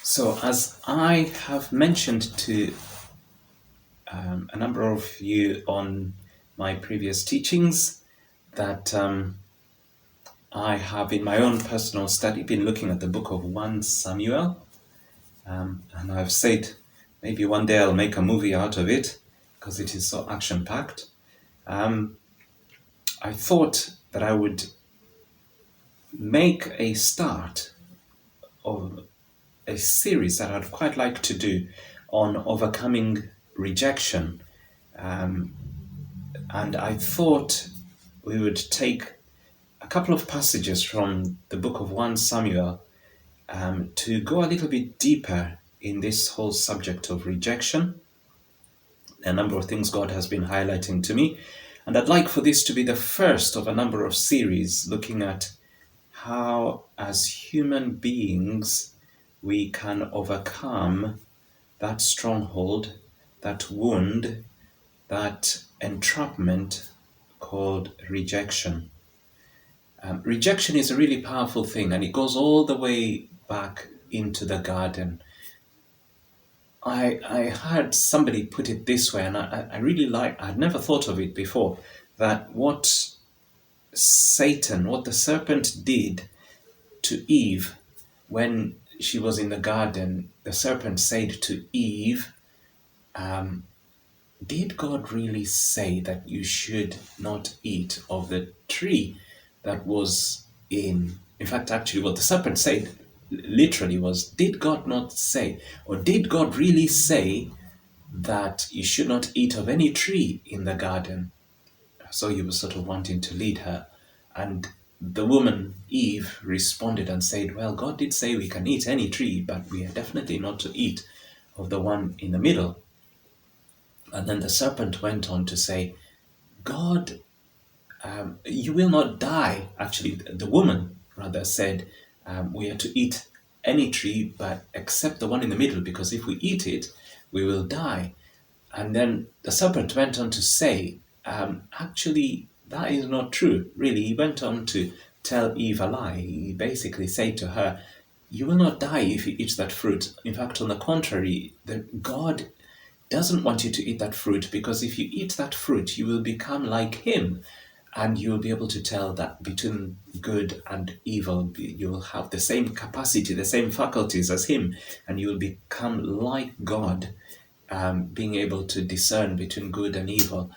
So, as I have mentioned to a number of you on my previous teachings, that I have in my own personal study been looking at the book of 1 Samuel, and I've said maybe one day I'll make a movie out of it because it is so action-packed. I thought that I would make a start of a series that I'd quite like to do on overcoming rejection. And I thought we would take a couple of passages from the book of 1 Samuel to go a little bit deeper in this whole subject of rejection. A number of things God has been highlighting to me. And I'd like for this to be the first of a number of series looking at how, as human beings, we can overcome that stronghold, that wound, that entrapment called rejection. Rejection is a really powerful thing, and it goes all the way back into the garden. I heard somebody put it this way, and I really I'd never thought of it before, that what the serpent did to Eve when she was in the garden, the serpent said to Eve, did God really say that you should not eat of the tree that was in fact, actually, what the serpent said literally was, did God not say, or did God really say that you should not eat of any tree in the garden? So he was sort of wanting to lead her. And the woman, Eve, responded and said, well, God did say we can eat any tree, but we are definitely not to eat of the one in the middle. And then the serpent went on to say, God, you will not die. Actually, the woman rather said, we are to eat any tree, but except the one in the middle, because if we eat it, we will die. And then the serpent went on to say, actually, that is not true. Really, he went on to tell Eve a lie. He basically said to her, you will not die if you eat that fruit. In fact, on the contrary, God doesn't want you to eat that fruit, because if you eat that fruit, you will become like him, and you will be able to tell that between good and evil. You will have the same capacity, the same faculties as him, and you will become like God, being able to discern between good and evil.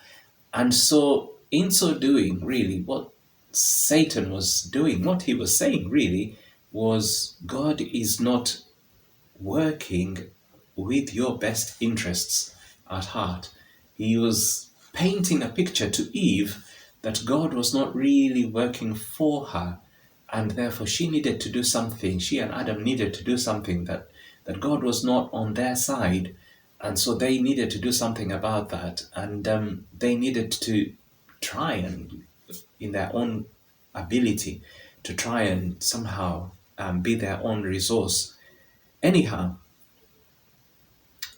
And so, in so doing, really, what Satan was doing, what he was saying really, was God is not working with your best interests at heart. He was painting a picture to Eve that God was not really working for her, and therefore she needed to do something. She and Adam needed to do something, that God was not on their side, and so they needed to do something about that, and they needed to try and, in their own ability, to try and somehow be their own resource. Anyhow,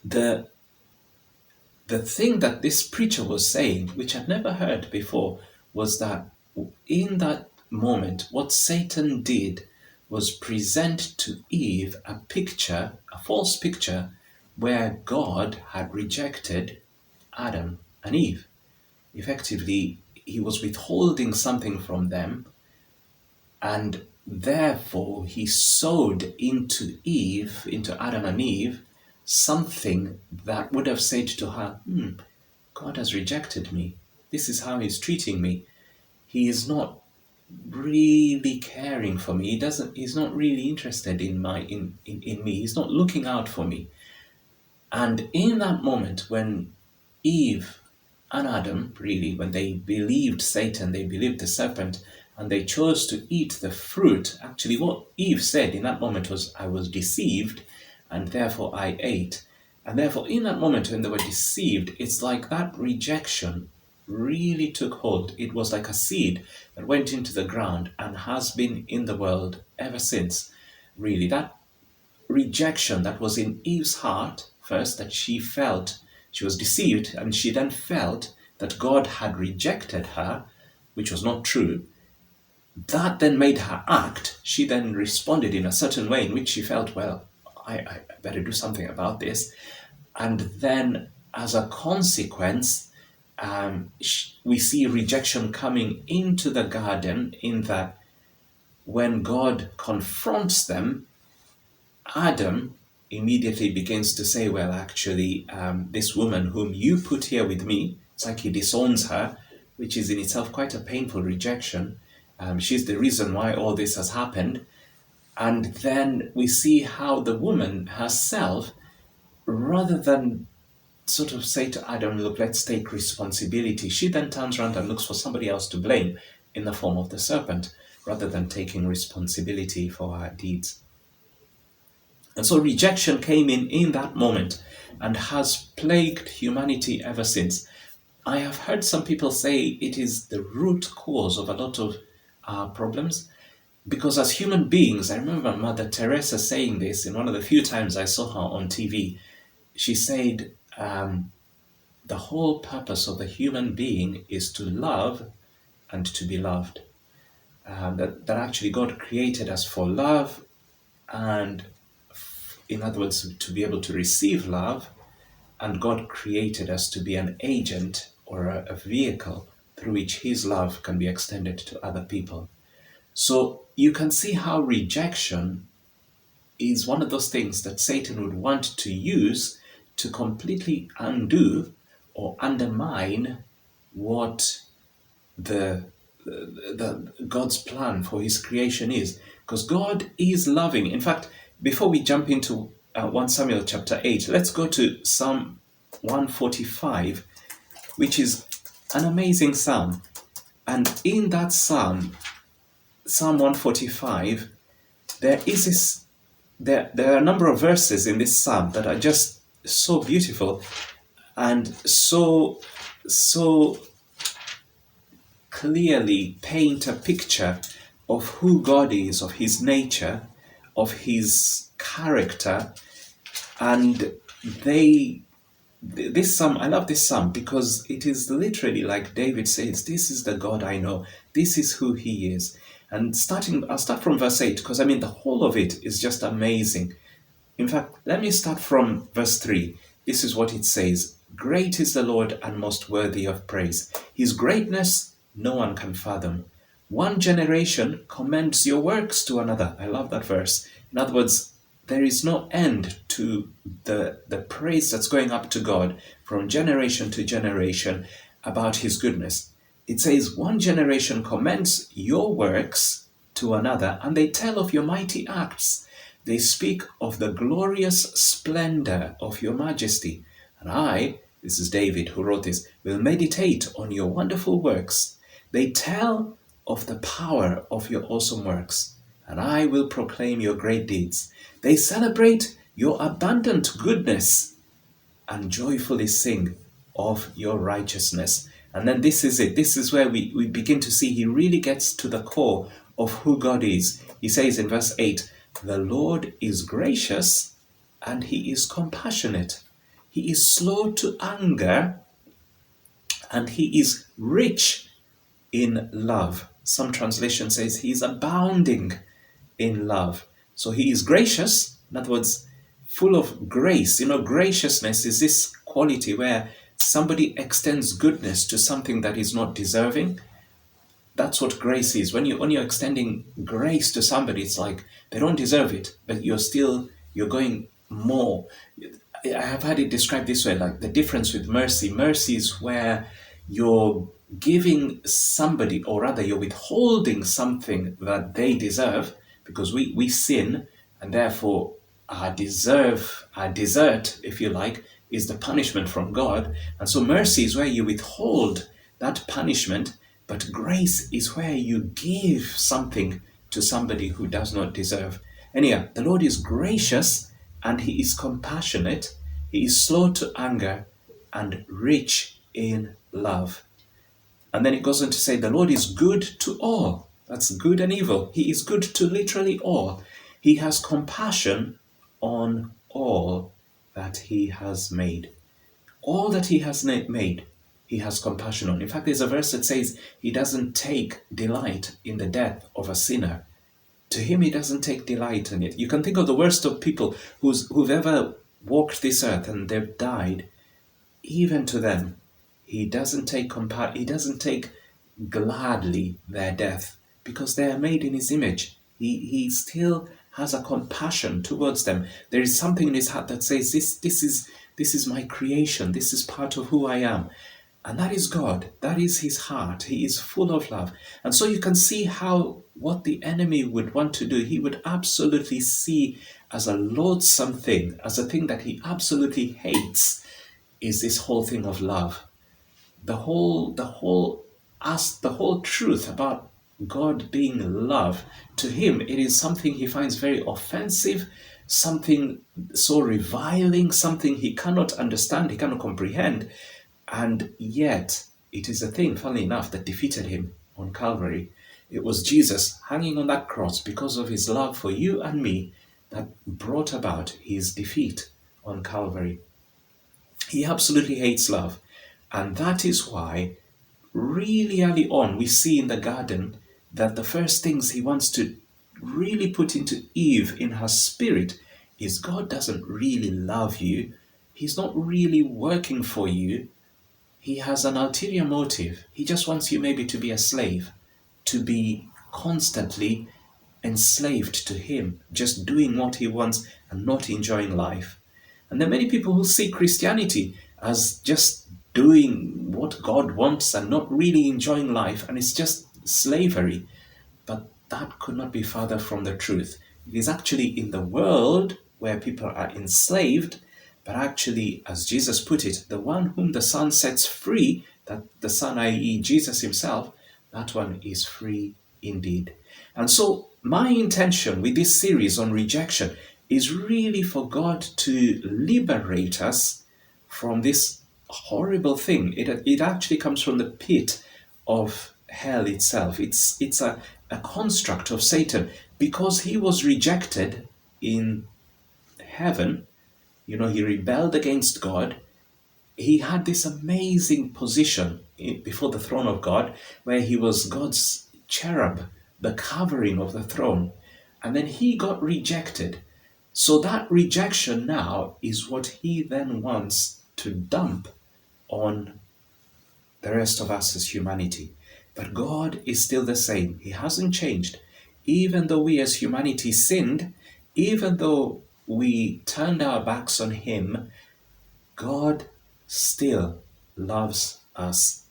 the thing that this preacher was saying, which I'd never heard before, was that in that moment, what Satan did was present to Eve a picture, a false picture, where God had rejected Adam and Eve. Effectively, he was withholding something from them, and therefore he sowed into Eve, into Adam and Eve, something that would have said to her, God has rejected me. This is how he's treating me. He is not really caring for me. He's not really interested in me. He's not looking out for me. And in that moment, when Eve and Adam, really, when they believed Satan, they believed the serpent, and they chose to eat the fruit, actually what Eve said in that moment was, I was deceived, and therefore I ate. And therefore, in that moment when they were deceived, it's like that rejection really took hold. It was like a seed that went into the ground and has been in the world ever since. Really, that rejection that was in Eve's heart, first, that she felt she was deceived, and she then felt that God had rejected her, which was not true. That then made her act. She then responded in a certain way in which she felt, well, I better do something about this. And then, as a consequence, we see rejection coming into the garden, in that when God confronts them, Adam immediately begins to say, well, actually, this woman whom you put here with me, it's like he disowns her, which is in itself quite a painful rejection. She's the reason why all this has happened. And then we see how the woman herself, rather than sort of say to Adam, look, let's take responsibility, she then turns around and looks for somebody else to blame in the form of the serpent, rather than taking responsibility for her deeds. And so rejection came in that moment and has plagued humanity ever since. I have heard some people say it is the root cause of a lot of problems, because as human beings, I remember Mother Teresa saying this in one of the few times I saw her on TV. She said, the whole purpose of the human being is to love and to be loved. That actually God created us for love, and in other words, to be able to receive love, and God created us to be an agent or a vehicle through which His love can be extended to other people. So you can see how rejection is one of those things that Satan would want to use to completely undo or undermine what the God's plan for His creation is. Because God is loving. In fact, before we jump into 1 Samuel chapter 8, let's go to Psalm 145, which is an amazing psalm. And in that psalm, Psalm 145, there are a number of verses in this psalm that are just so beautiful and so clearly paint a picture of who God is, of His nature, of His character. And this psalm, I love this psalm because it is literally like David says, this is the God I know, this is who He is. And I'll start from verse 8, because the whole of it is just amazing. In fact, let me start from verse 3. This is what it says: Great is the Lord and most worthy of praise. His greatness no one can fathom. One generation commends your works to another. I love that verse. In other words, there is no end to the praise that's going up to God from generation to generation about His goodness. It says, one generation commends your works to another, and they tell of your mighty acts. They speak of the glorious splendor of your majesty. And I, this is David who wrote this, will meditate on your wonderful works. They tell of the power of your awesome works, and I will proclaim your great deeds. They celebrate your abundant goodness and joyfully sing of your righteousness. And then this is it. This is where we begin to see He really gets to the core of who God is. He says in verse 8, the Lord is gracious and He is compassionate. He is slow to anger and He is rich in love. Some translation says He is abounding in love. So He is gracious, in other words, full of grace. Graciousness is this quality where somebody extends goodness to something that is not deserving. That's what grace is. When you're extending grace to somebody, it's like they don't deserve it, but you're going more. I have had it described this way, like the difference with mercy. Mercy is where you're giving somebody, or rather you're withholding something that they deserve, because we sin, and therefore our desert, if you like, is the punishment from God. And so mercy is where you withhold that punishment, but grace is where you give something to somebody who does not deserve. Anyhow, the Lord is gracious and He is compassionate. He is slow to anger and rich in love. And then it goes on to say, the Lord is good to all. That's good and evil. He is good to literally all. He has compassion on all that He has made. All that He has made, He has compassion on. In fact, there's a verse that says He doesn't take delight in the death of a sinner. To him, he doesn't take delight in it. You can think of the worst of people who've ever walked this earth and they've died. Even to them, he doesn't take gladly their death, because they are made in his image. He still has a compassion towards them. There is something in his heart that says, this is my creation. This is part of who I am. And that is God. That is his heart. He is full of love. And so you can see how what the enemy would want to do, he would absolutely see as a loathsome thing, as a thing that he absolutely hates, is this whole thing of love. The whole truth about God being love, to him, it is something he finds very offensive, something so reviling, something he cannot understand, he cannot comprehend. And yet, it is a thing, funnily enough, that defeated him on Calvary. It was Jesus hanging on that cross because of his love for you and me that brought about his defeat on Calvary. He absolutely hates love. And that is why, really early on, we see in the garden that the first things he wants to really put into Eve in her spirit is God doesn't really love you. He's not really working for you. He has an ulterior motive. He just wants you maybe to be a slave, to be constantly enslaved to him, just doing what he wants and not enjoying life. And there are many people who see Christianity as just doing what God wants and not really enjoying life, and it's just slavery. But that could not be further from the truth. It is actually in the world where people are enslaved, but actually, as Jesus put it, the one whom the Son sets free, that the Son, i.e. Jesus himself, that one is free indeed. And so my intention with this series on rejection is really for God to liberate us from this horrible thing. It actually comes from the pit of hell itself. It's a construct of Satan, because he was rejected in heaven. He rebelled against God. He had this amazing position before the throne of God, where he was God's cherub, the covering of the throne. And then he got rejected. So that rejection now is what he then wants to dump on the rest of us as humanity. But God is still the same. He hasn't changed. Even though we as humanity sinned, even though we turned our backs on him, God still loves us,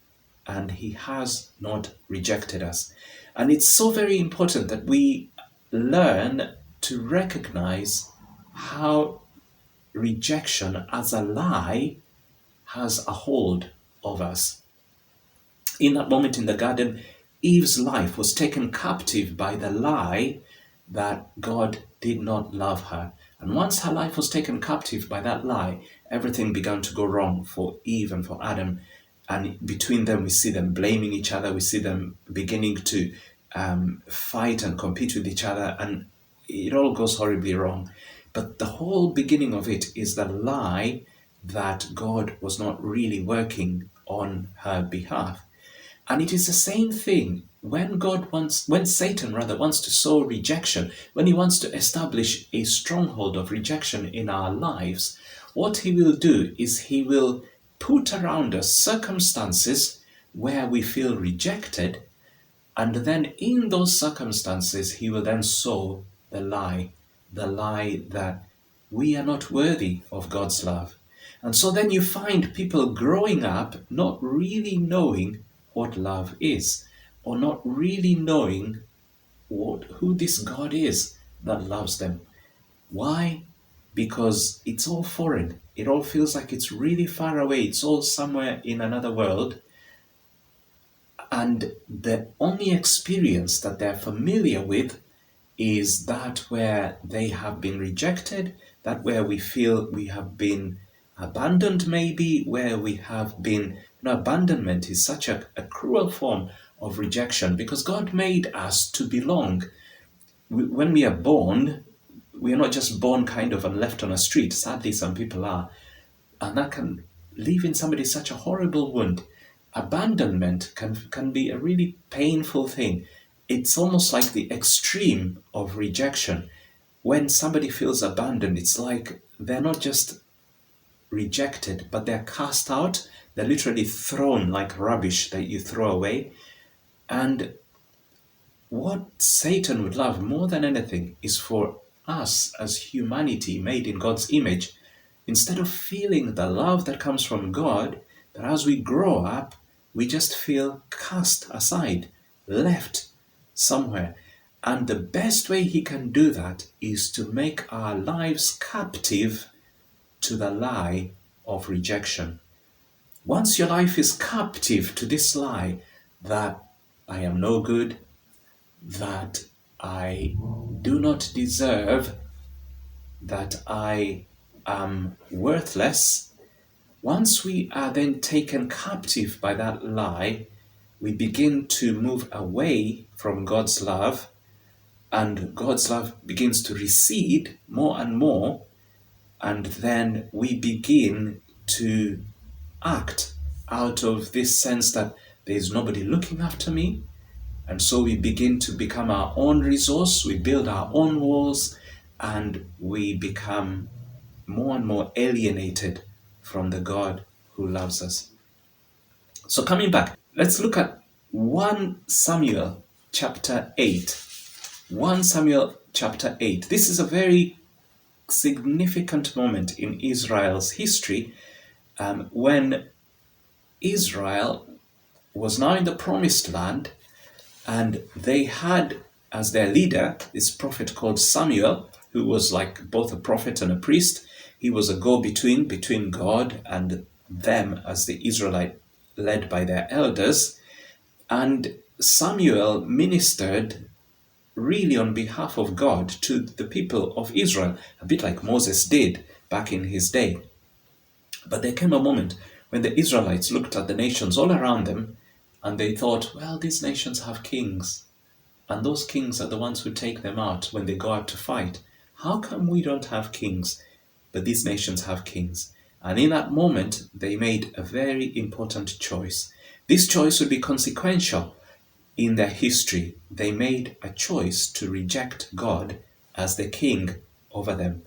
and he has not rejected us. And it's so very important that we learn to recognize how rejection as a lie has a hold of us. In that moment in the garden, Eve's life was taken captive by the lie that God did not love her. And once her life was taken captive by that lie, everything began to go wrong for Eve and for Adam. And between them, we see them blaming each other. We see them beginning to fight and compete with each other. And it all goes horribly wrong. But the whole beginning of it is the lie that God was not really working on her behalf. And it is the same thing when Satan wants to sow rejection, when he wants to establish a stronghold of rejection in our lives. What he will do is he will put around us circumstances where we feel rejected, and then in those circumstances he will then sow the lie that we are not worthy of God's love. And so then you find people growing up not really knowing what love is, or not really knowing who this God is that loves them. Why? Because it's all foreign. It all feels like it's really far away. It's all somewhere in another world. And the only experience that they're familiar with is that where they have been rejected, that where we feel we have been abandoned, maybe, where we have been. Abandonment is such a cruel form of rejection, because God made us to belong. When we are born, we are not just born kind of and left on a street. Sadly, some people are. And that can leave in somebody such a horrible wound. Abandonment can be a really painful thing. it's almost like the extreme of rejection. When somebody feels abandoned, it's like they're not just rejected, but they're cast out. They're literally thrown like rubbish that you throw away. And what Satan would love more than anything is for us as humanity made in God's image, instead of feeling the love that comes from God, that as we grow up, we just feel cast aside, left somewhere. And the best way he can do that is to make our lives captive to the lie of rejection. Once your life is captive to this lie that I am no good, that I do not deserve, that I am worthless, once we are then taken captive by that lie, we begin to move away from God's love, and God's love begins to recede more and more, and then we begin to act out of this sense that there is nobody looking after me. And so we begin to become our own resource, we build our own walls, and we become more and more alienated from the God who loves us. So coming back, let's look at 1 Samuel chapter 8. 1 Samuel chapter 8. This is a very significant moment in Israel's history, when Israel was now in the promised land, and they had as their leader this prophet called Samuel, who was like both a prophet and a priest. He was a go-between between God and them as the Israelite, led by their elders. And Samuel ministered really on behalf of God to the people of Israel, a bit like Moses did back in his day. But there came a moment when the Israelites looked at the nations all around them and they thought, well, these nations have kings, and those kings are the ones who take them out when they go out to fight. How come we don't have kings, but these nations have kings? And in that moment, they made a very important choice. This choice would be consequential in their history. They made a choice to reject God as the king over them.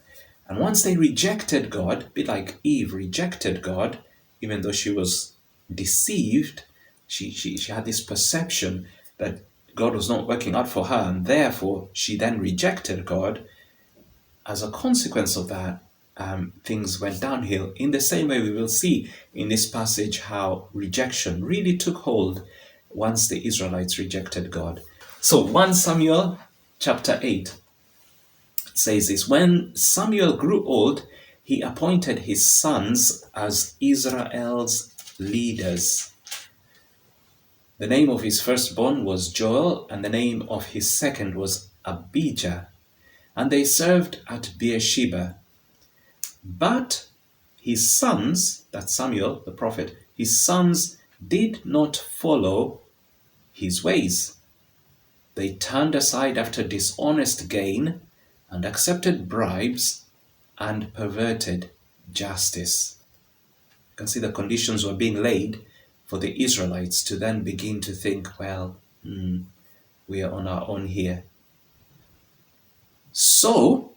And once they rejected God, a bit like Eve rejected God, even though she was deceived, she had this perception that God was not working out for her, and therefore she then rejected God. As a consequence of that, things went downhill. In the same way, we will see in this passage how rejection really took hold once the Israelites rejected God. So 1 Samuel chapter 8 says this: when Samuel grew old, he appointed his sons as Israel's leaders. The name of his firstborn was Joel, and the name of his second was Abijah. And they served at Beersheba. But his sons, that's Samuel the prophet, his sons did not follow his ways. They turned aside after dishonest gain and accepted bribes and perverted justice. You can see the conditions were being laid for the Israelites to then begin to think, well, we are on our own here. So,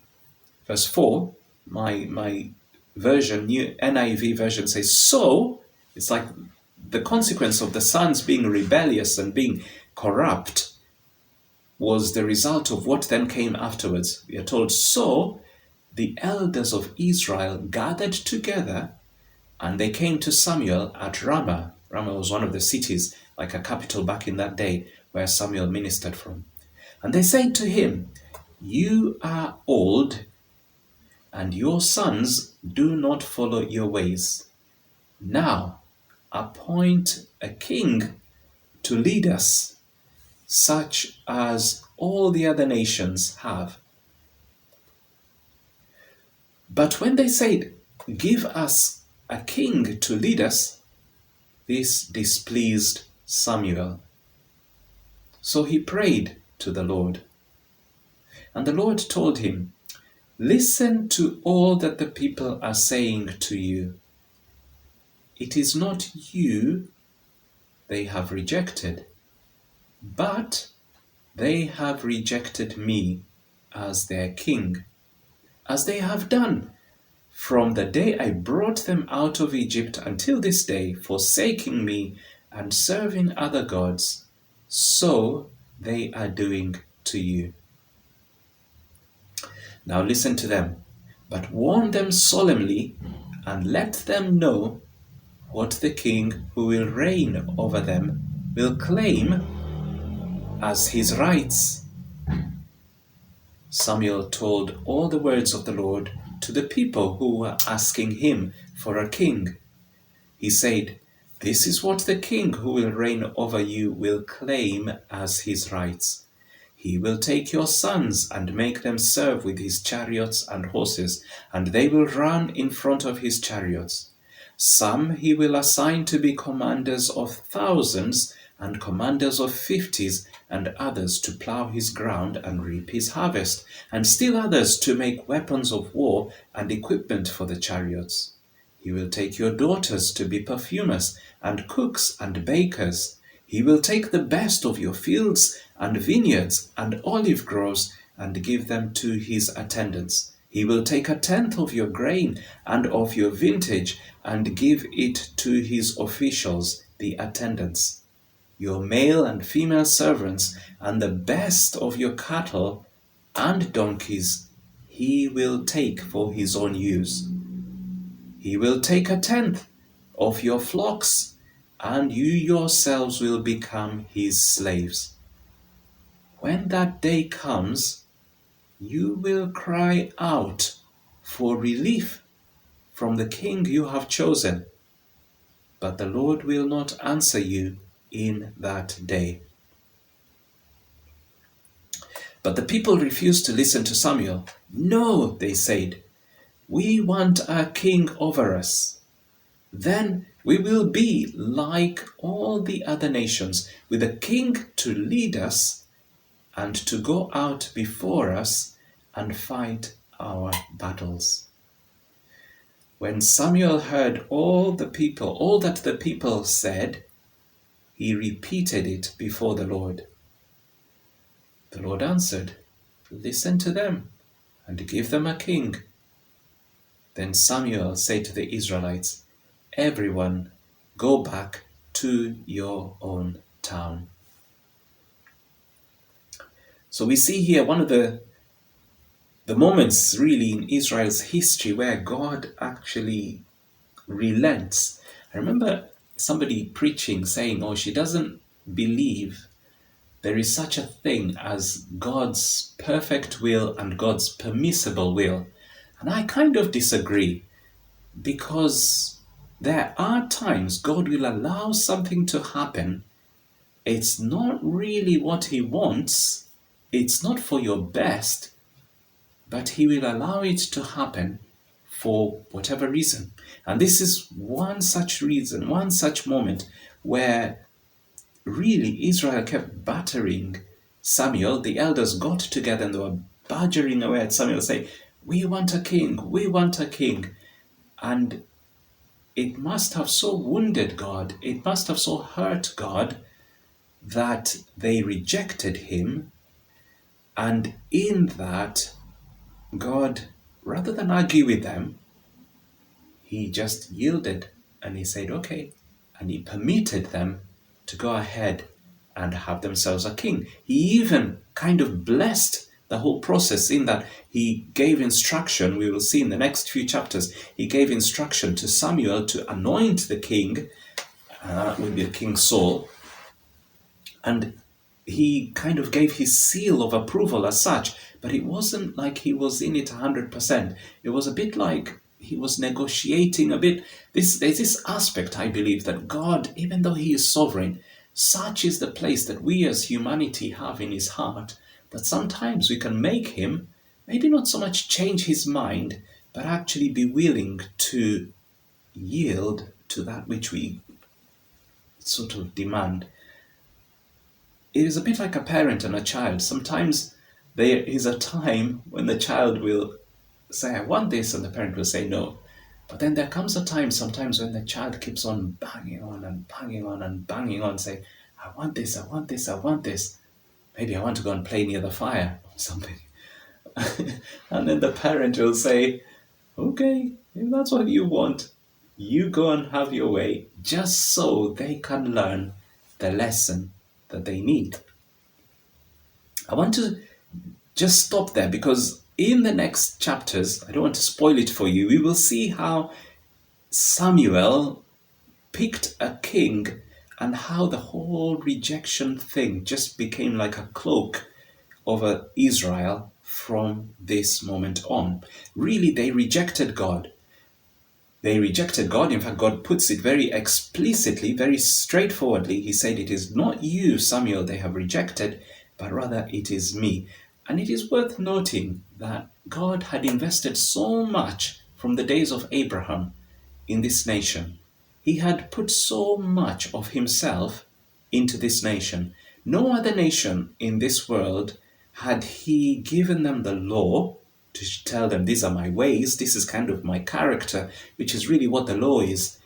verse 4, my version, new NIV version says, so, it's like the consequence of the sons being rebellious and being corrupt was the result of what then came afterwards. We are told, so the elders of Israel gathered together and they came to Samuel at Ramah. Ramah was one of the cities, like a capital back in that day, where Samuel ministered from. And they said to him, you are old, and your sons do not follow your ways. Now appoint a king to lead us, such as all the other nations have. But when they said, give us a king to lead us, this displeased Samuel. So he prayed to the Lord. And the Lord told him, listen to all that the people are saying to you. It is not you they have rejected, but They have rejected me as their king, as they have done from the day I brought them out of Egypt until this day, forsaking me and serving other gods. So they are doing to you. Now listen to them, but warn them solemnly and let them know what the king who will reign over them will claim as his rights. Samuel told all the words of the Lord to the people who were asking him for a king. He said, "This is what the king who will reign over you will claim as his rights. He will take your sons and make them serve with his chariots and horses, and they will run in front of his chariots. Some he will assign to be commanders of thousands and commanders of fifties, and others to plow his ground and reap his harvest, and still others to make weapons of war and equipment for the chariots. He will take your daughters to be perfumers and cooks and bakers. He will take the best of your fields and vineyards and olive groves and give them to his attendants. He will take 1/10 of your grain and of your vintage and give it to his officials, the attendants. Your male and female servants and the best of your cattle and donkeys he will take for his own use. He will take 1/10 of your flocks, and you yourselves will become his slaves. When that day comes, you will cry out for relief from the king you have chosen, but the Lord will not answer you in that day." But the people refused to listen to Samuel. "No," they said, "we want a king over us. Then we will be like all the other nations, with a king to lead us and to go out before us and fight our battles." When Samuel heard all that the people said, he repeated it before the Lord. The Lord answered, "Listen to them and give them a king." Then Samuel said to the Israelites, "Everyone, go back to your own town." So we see here one of the moments really in Israel's history where God actually relents. I remember somebody preaching saying, "Oh, she doesn't believe there is such a thing as God's perfect will and God's permissible will." And I kind of disagree, because there are times God will allow something to happen. It's not really what he wants. It's not for your best, but he will allow it to happen for whatever reason. And this is one such reason, one such moment where really Israel kept battering Samuel. The elders got together and they were badgering away at Samuel, saying, "We want a king, we want a king." And it must have so wounded God, it must have so hurt God, that they rejected him. And in that, God, rather than argue with them, he just yielded and he said, "Okay." And he permitted them to go ahead and have themselves a king. He even kind of blessed the whole process in that he gave instruction. We will see in the next few chapters, he gave instruction to Samuel to anoint the king with the King Saul. And he kind of gave his seal of approval as such, but it wasn't like he was in it 100%. It was a bit like he was negotiating a bit. There's this aspect, I believe, that God, even though he is sovereign, such is the place that we as humanity have in his heart, that sometimes we can make him maybe not so much change his mind, but actually be willing to yield to that which we sort of demand. It is a bit like a parent and a child. Sometimes there is a time when the child will say, "I want this," and the parent will say no. But then there comes a time sometimes when the child keeps on banging on and banging on and banging on, saying, "I want this, I want this, I want this." maybe I want to go and play near the fire or something. And then the parent will say, okay, if that's what you want, you go and have your way, just so they can learn the lesson that they need. I want to just stop there because in the next chapters, I don't want to spoil it for you, we will see how Samuel picked a king and how the whole rejection thing just became like a cloak over Israel from this moment on. Really, they rejected God. They rejected God. In fact, God puts it very explicitly, very straightforwardly. He said, it is not you, Samuel, they have rejected, but rather it is me. And it is worth noting that God had invested so much from the days of Abraham in this nation. He had put so much of himself into this nation. No other nation in this world had he given them the law to tell them, these are my ways, this is kind of my character, which is really what the law is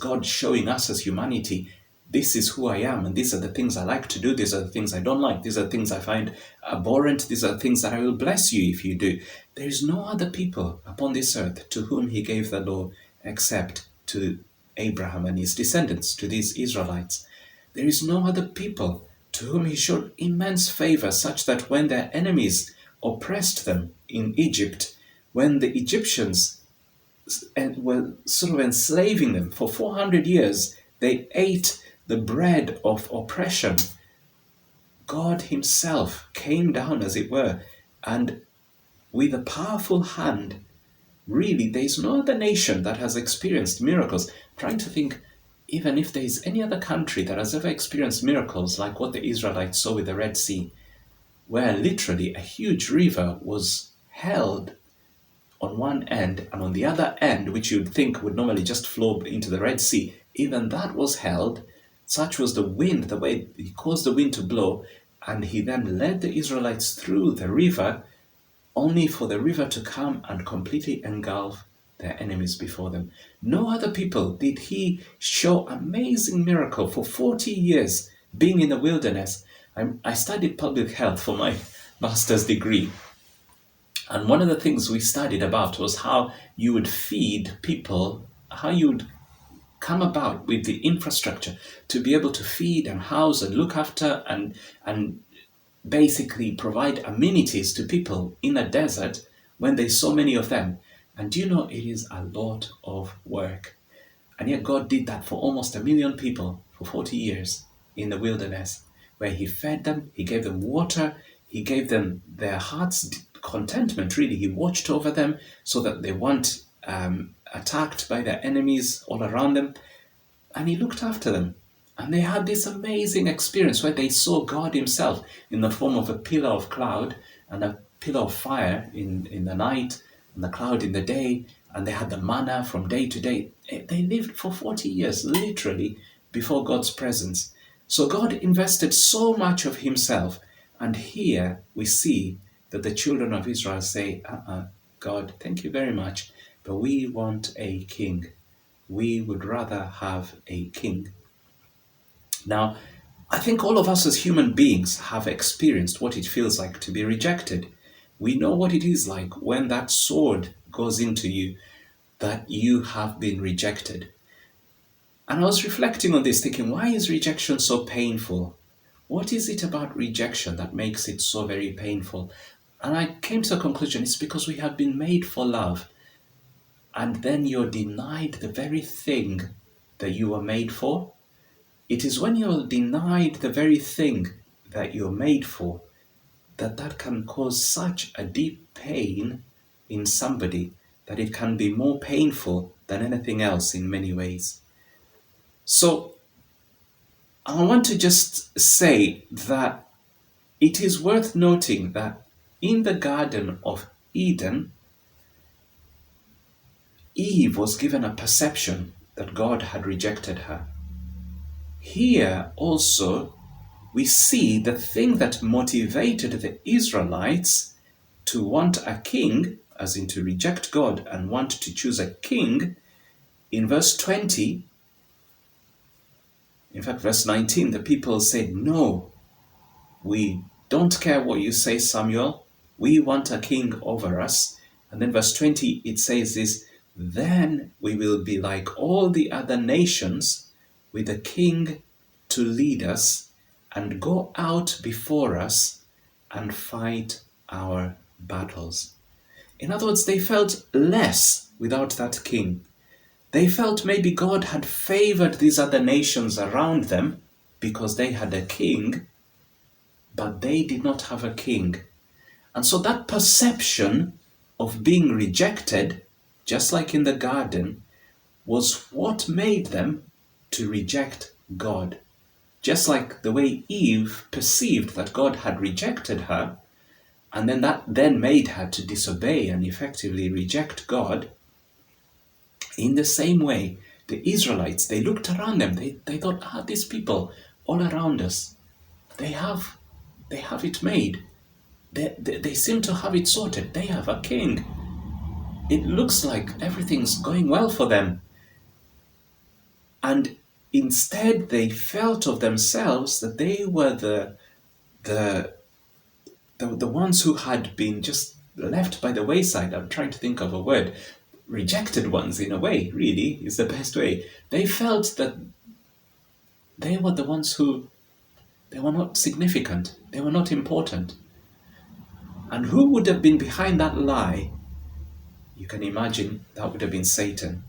God showing us as humanity, this is who I am, and these are the things I like to do, these are the things I don't like, these are the things I find abhorrent, these are the things that I will bless you if you do. There is no other people upon this earth to whom he gave the law except to Abraham and his descendants, to these Israelites. There is no other people to whom he showed immense favor, such that when their enemies oppressed them in Egypt, when the Egyptians were sort of enslaving them for 400 years, they ate the bread of oppression. God himself came down, as it were, and with a powerful hand, really, there's no other nation that has experienced miracles. I'm trying to think, even if there's any other country that has ever experienced miracles like what the Israelites saw with the Red Sea, where literally a huge river was held on one end, and on the other end, which you'd think would normally just flow into the Red Sea, even that was held. Such was the wind, the way he caused the wind to blow, and he then led the Israelites through the river, only for the river to come and completely engulf their enemies before them. No other people did he show amazing miracle for 40 years being in the wilderness. I studied public health for my master's degree. And one of the things we studied about was how you would feed people, how you would come about with the infrastructure to be able to feed and house and look after and basically provide amenities to people in a desert when there's so many of them. And do you know, it is a lot of work. And yet God did that for almost 1 million people for 40 years in the wilderness, where he fed them, he gave them water, he gave them their heart's contentment, really. He watched over them so that they weren't attacked by their enemies all around them. And he looked after them. And they had this amazing experience where they saw God himself in the form of a pillar of cloud and a pillar of fire in the night and the cloud in the day. And they had the manna from day to day. They lived for 40 years, literally, before God's presence. So God invested so much of himself. And here we see that the children of Israel say, God, thank you very much, but we want a king. We would rather have a king. Now, I think all of us as human beings have experienced what it feels like to be rejected. We know what it is like when that sword goes into you, that you have been rejected. And I was reflecting on this, thinking, why is rejection so painful? What is it about rejection that makes it so very painful? And I came to a conclusion, it's because we have been made for love. And then you're denied the very thing that you were made for. It is when you're denied the very thing that you're made for that can cause such a deep pain in somebody that it can be more painful than anything else in many ways. So I want to just say that it is worth noting that in the Garden of Eden, Eve was given a perception that God had rejected her. Here also, we see the thing that motivated the Israelites to want a king, as in to reject God and want to choose a king. In verse 20, in fact, verse 19, the people said, no, we Don't care what you say, Samuel. We want a king over us. And then verse 20, it says this, then we will be like all the other nations with a king to lead us and go out before us and fight our battles. In other words, they felt less without that king. They felt maybe God had favored these other nations around them because they had a king, but they did not have a king. And so that perception of being rejected, just like in the garden, was what made them to reject God. Just like the way Eve perceived that God had rejected her, and then that then made her to disobey and effectively reject God. In the same way, the Israelites, they looked around them, they thought, these people all around us, they have it made. They seem to have it sorted. They have a king. It looks like everything's going well for them. And instead, they felt of themselves that they were the ones who had been just left by the wayside. I'm trying to think of a word. Rejected ones, in a way, really, is the best way. They felt that they were the ones who, they were not significant. They were not important. And who would have been behind that lie? You can imagine that would have been Satan.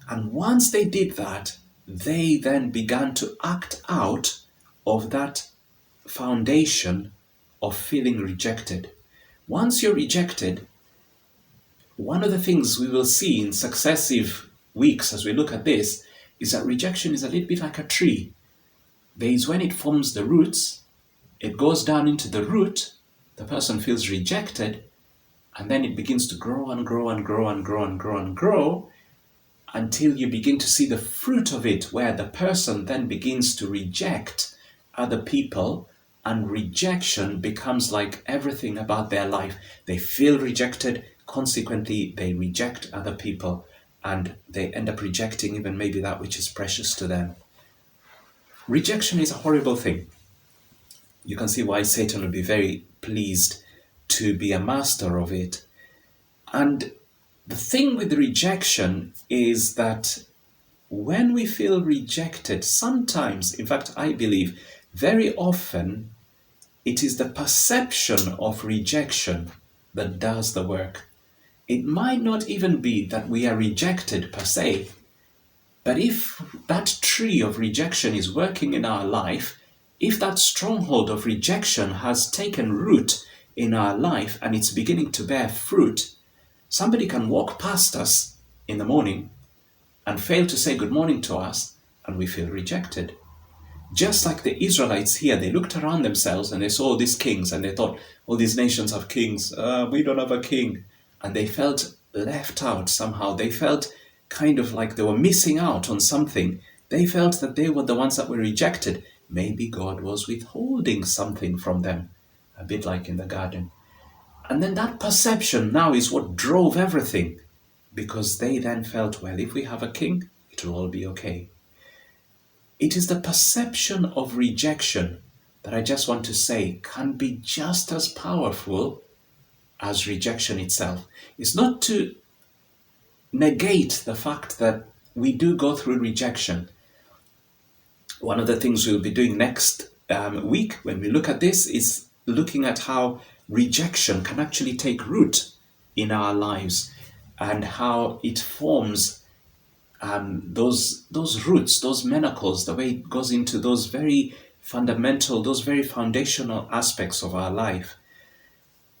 And once they did that, they then began to act out of that foundation of feeling rejected. Once you're rejected, one of the things we will see in successive weeks as we look at this is that rejection is a little bit like a tree. There is when it forms the roots, it goes down into the root, the person feels rejected, and then it begins to grow and grow and grow and grow and grow and grow until you begin to see the fruit of it, where the person then begins to reject other people, and rejection becomes like everything about their life. They feel rejected, consequently they reject other people, and they end up rejecting even maybe that which is precious to them. Rejection is a horrible thing. You can see why Satan would be very pleased to be a master of it. And the thing with rejection is that when we feel rejected, sometimes, in fact, I believe very often, it is the perception of rejection that does the work. It might not even be that we are rejected per se, but if that tree of rejection is working in our life, if that stronghold of rejection has taken root in our life and it's beginning to bear fruit, somebody can walk past us in the morning and fail to say good morning to us, and we feel rejected. Just like the Israelites here, they looked around themselves and they saw these kings and they thought, all these nations have kings, we don't have a king. And they felt left out somehow. They felt kind of like they were missing out on something. They felt that they were the ones that were rejected. Maybe God was withholding something from them, a bit like in the garden. And then that perception now is what drove everything, because they then felt, well, if we have a king, it will all be okay. It is the perception of rejection that I just want to say can be just as powerful as rejection itself. It's not to negate the fact that we do go through rejection. One of the things we'll be doing next week when we look at this is looking at how rejection can actually take root in our lives and how it forms those roots, those manacles, the way it goes into those very fundamental, those very foundational aspects of our life.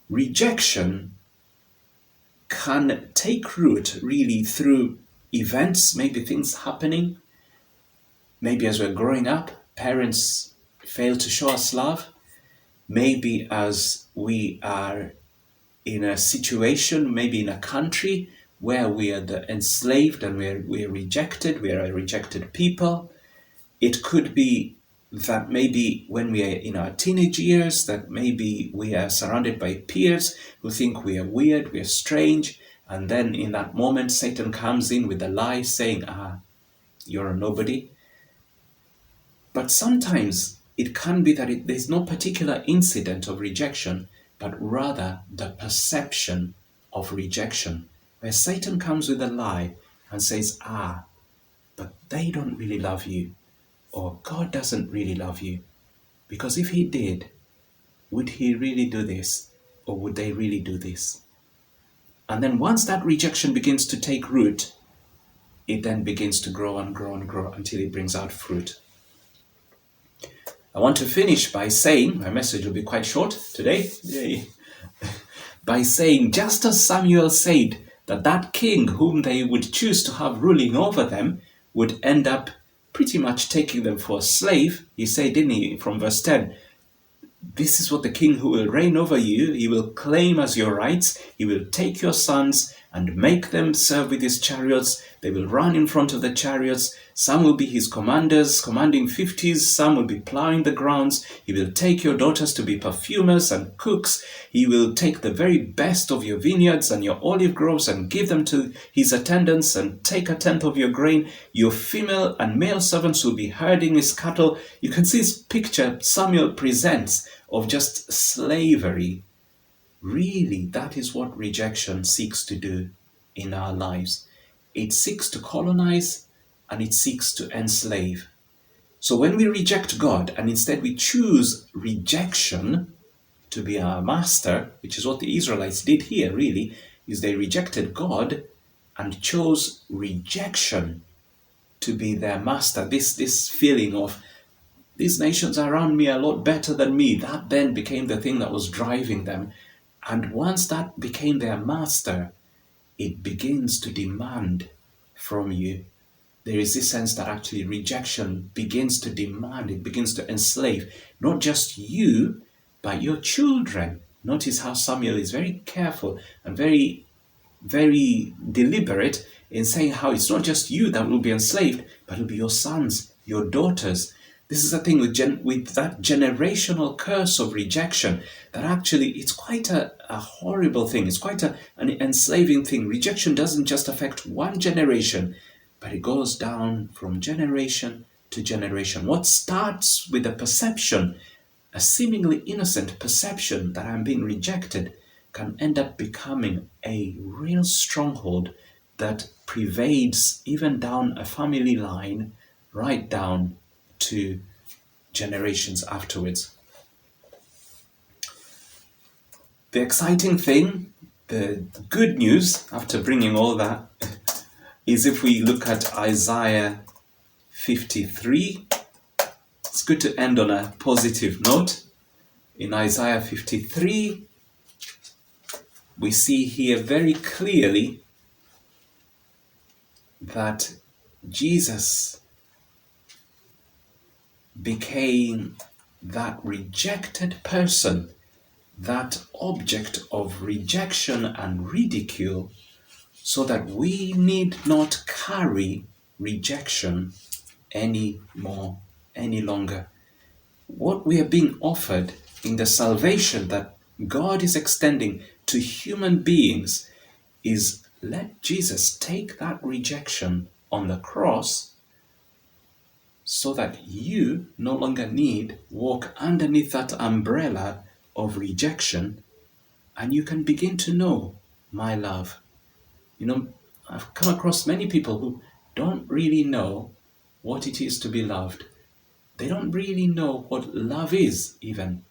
Rejection can take root really through events, maybe things happening. Maybe as we're growing up, parents fail to show us love. Maybe as we are in a situation, maybe in a country where we are the enslaved and we're rejected, we are a rejected people. It could be that maybe when we are in our teenage years, that maybe we are surrounded by peers who think we are weird, we are strange, and then in that moment Satan comes in with the lie saying, you're a nobody. But sometimes it can be that there's no particular incident of rejection, but rather the perception of rejection, where Satan comes with a lie and says, but they don't really love you, or God doesn't really love you, because if he did, would he really do this, or would they really do this? And then once that rejection begins to take root, it then begins to grow and grow and grow until it brings out fruit. I want to finish by saying, my message will be quite short today, yay, by saying, just as Samuel said that that king whom they would choose to have ruling over them would end up pretty much taking them for a slave, he said, didn't he, from verse 10, this is what the king who will reign over you, he will claim as your rights, he will take your sons and make them serve with his chariots, they will run in front of the chariots, some will be his commanders, commanding 50s, some will be plowing the grounds, he will take your daughters to be perfumers and cooks, he will take the very best of your vineyards and your olive groves and give them to his attendants and take a tenth of your grain, your female and male servants will be herding his cattle. You can see this picture Samuel presents of just slavery. Really, that is what rejection seeks to do in our lives. It seeks to colonize and it seeks to enslave. So when we reject God and instead we choose rejection to be our master, which is what the Israelites did here really, is they rejected God and chose rejection to be their master. This feeling of, these nations around me are a lot better than me, that then became the thing that was driving them. And once that became their master, it begins to demand from you. There is this sense that actually rejection begins to demand, it begins to enslave, not just you, but your children. Notice how Samuel is very careful and very, very deliberate in saying how it's not just you that will be enslaved, but it'll be your sons, your daughters. This is the thing with that generational curse of rejection, that actually it's quite a horrible thing. It's quite an enslaving thing. Rejection doesn't just affect one generation, but it goes down from generation to generation. What starts with a perception, a seemingly innocent perception that I'm being rejected, can end up becoming a real stronghold that pervades even down a family line, right down to generations afterwards. The exciting thing, the good news after bringing all that, is if we look at Isaiah 53, it's good to end on a positive note. In Isaiah 53, we see here very clearly that Jesus became that rejected person, that object of rejection and ridicule, so that we need not carry rejection any longer. What we are being offered in the salvation that God is extending to human beings is, let Jesus take that rejection on the cross, so that you no longer need walk underneath that umbrella of rejection, and you can begin to know my love. You know, I've come across many people who don't really know what it is to be loved. They don't really know what love is even,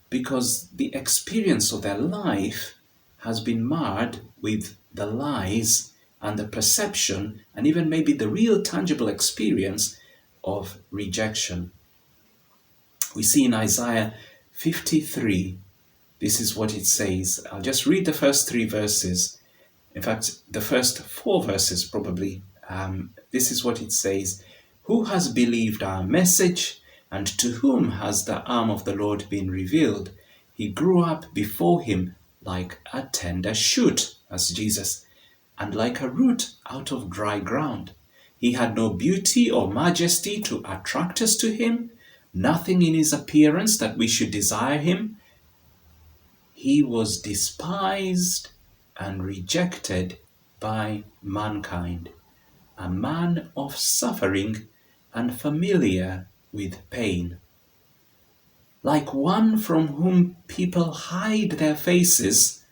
because the experience of their life has been marred with the lies and the perception and even maybe the real tangible experience of rejection. We see in Isaiah 53, this is what it says. I'll just read the first 3 verses. In fact, the first 4 verses probably. This is what it says. Who has believed our message, and to whom has the arm of the Lord been revealed? He grew up before him like a tender shoot, as Jesus, and like a root out of dry ground. He had no beauty or majesty to attract us to him, nothing in his appearance that we should desire him. He was despised and rejected by mankind, a man of suffering and familiar with pain. like one from whom people hide their faces,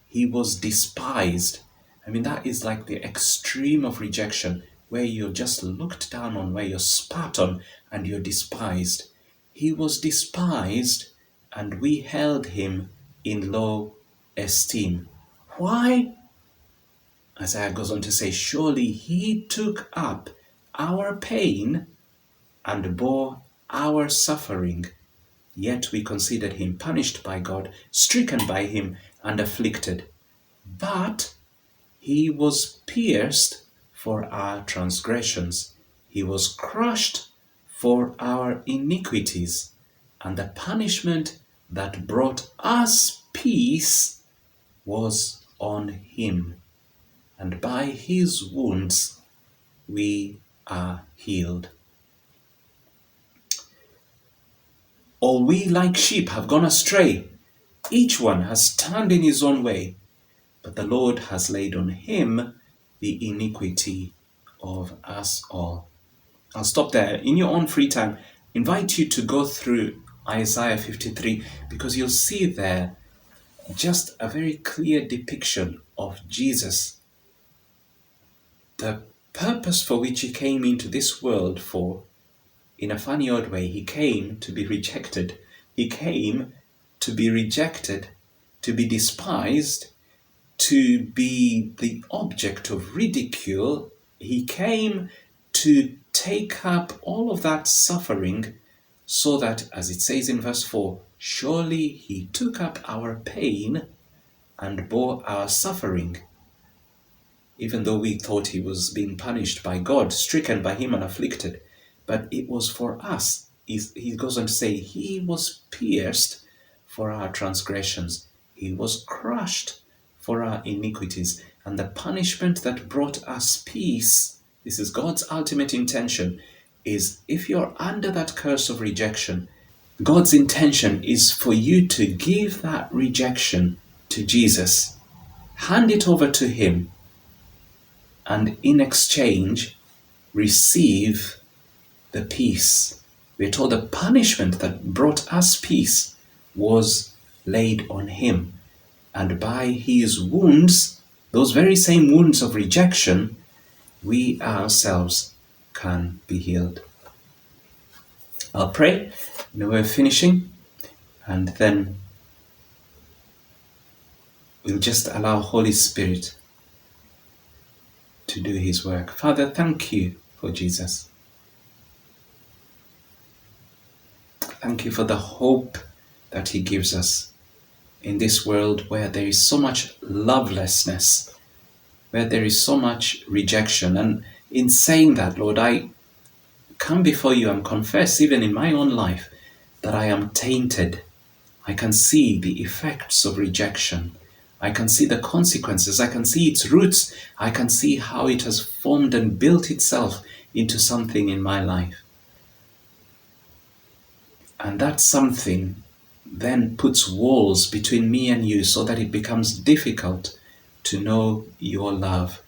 he was despised. I mean, that is like the extreme of rejection, where you're just looked down on, where you're spat on, and you're despised. He was despised, and we held him in low esteem. Why? Isaiah goes on to say, surely he took up our pain and bore our suffering, yet we considered him punished by God, stricken by him, and afflicted. But he was pierced for our transgressions, he was crushed for our iniquities, and the punishment that brought us peace was on him, and by his wounds we are healed. All we like sheep have gone astray, each one has turned in his own way, but the Lord has laid on him the iniquity of us all. I'll stop there. In your own free time, invite you to go through Isaiah 53, because you'll see there just a very clear depiction of Jesus, the purpose for which he came into this world for. In a funny odd way, he came to be rejected. He came to be rejected, to be despised, to be the object of ridicule. He came to take up all of that suffering, so that, as it says in verse 4, surely he took up our pain and bore our suffering. Even though we thought he was being punished by God, stricken by him and afflicted, but it was for us. He goes on to say, he was pierced for our transgressions, he was crushed for our iniquities, and the punishment that brought us peace, this is God's ultimate intention, is if you're under that curse of rejection, God's intention is for you to give that rejection to Jesus, hand it over to him, and in exchange receive the peace. We're told the punishment that brought us peace was laid on him, and by his wounds, those very same wounds of rejection, we ourselves can be healed. I'll pray. We're finishing, and then we'll just allow Holy Spirit to do his work. Father, thank you for Jesus. Thank you for the hope that he gives us in this world where there is so much lovelessness, where there is so much rejection. And in saying that, Lord, I come before you and confess, even in my own life, that I am tainted. I can see the effects of rejection. I can see the consequences. I can see its roots. I can see how it has formed and built itself into something in my life. And that something then puts walls between me and you, so that it becomes difficult to know your love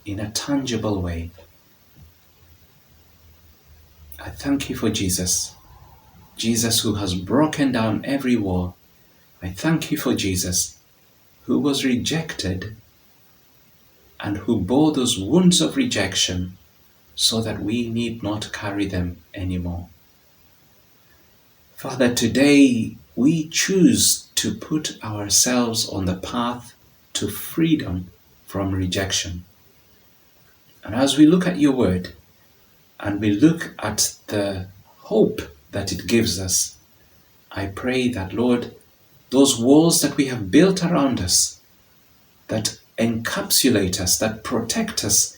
in a tangible way. I thank you for Jesus. Jesus who has broken down every wall. I thank you for Jesus who was rejected and who bore those wounds of rejection so that we need not carry them anymore. Father, today we choose to put ourselves on the path to freedom from rejection. And as we look at your word and we look at the hope that it gives us, I pray that, Lord, those walls that we have built around us, that encapsulate us, that protect us,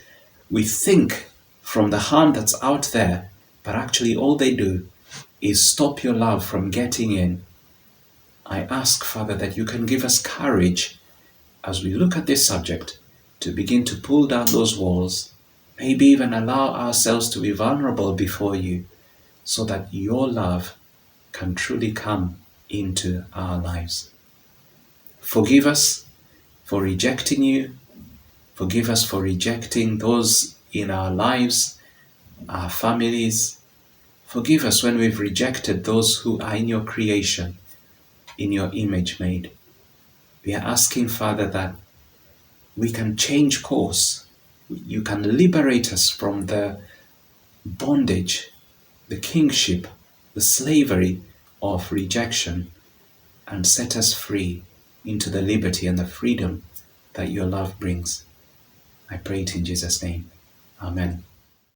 we think from the harm that's out there, but actually all they do is stop your love from getting in. I ask, Father, that you can give us courage as we look at this subject to begin to pull down those walls, maybe even allow ourselves to be vulnerable before you, so that your love can truly come into our lives. Forgive us for rejecting you. Forgive us for rejecting those in our lives, our families. Forgive us when we've rejected those who are in your creation, in your image made. We are asking, Father, that we can change course. You can liberate us from the bondage, the kingship, the slavery of rejection, and set us free into the liberty and the freedom that your love brings. I pray it in Jesus' name. Amen.